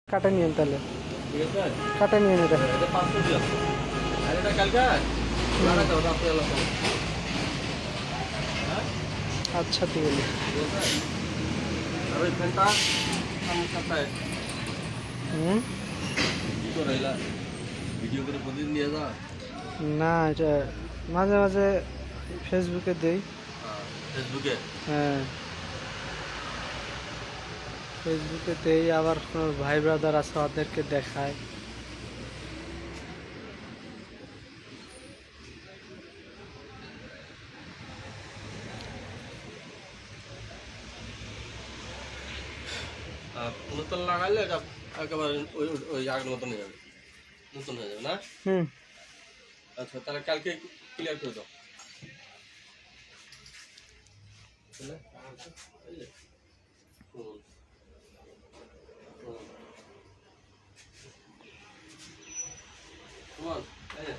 কাটা নিয়েন তাহলে, ঠিক আছে কাটা নিয়ে নিতে। এটা 500 দিলাম আর এটা কালকে লাগাই দাও রাতে এলাকা হ্যাঁ আচ্ছা ঠিক আছে। ঠিক আছে আর ওই ফ্যানটা সামনে সাথে হুম, কি করে এলা ভিডিও করে প্রতিদিন নিয়ে যা না এটা মাঝে মাঝে ফেসবুকে দেই। ফেসবুকে হ্যাঁ, ফেসবুকে দেই, আবার কোনো ভাই ব্রাদার আছে ওদেরকে দেখায়। নতুন লাগাইলে এটা একেবারে ওই ওই আগের মতন হয়ে যাবে নতুন হয়ে যাবে না হুম, আচ্ছা তাহলে কালকে ক্লিয়ার করে দাও বুঝলে? এই যে, হুম, হুম। Come on, এই যে।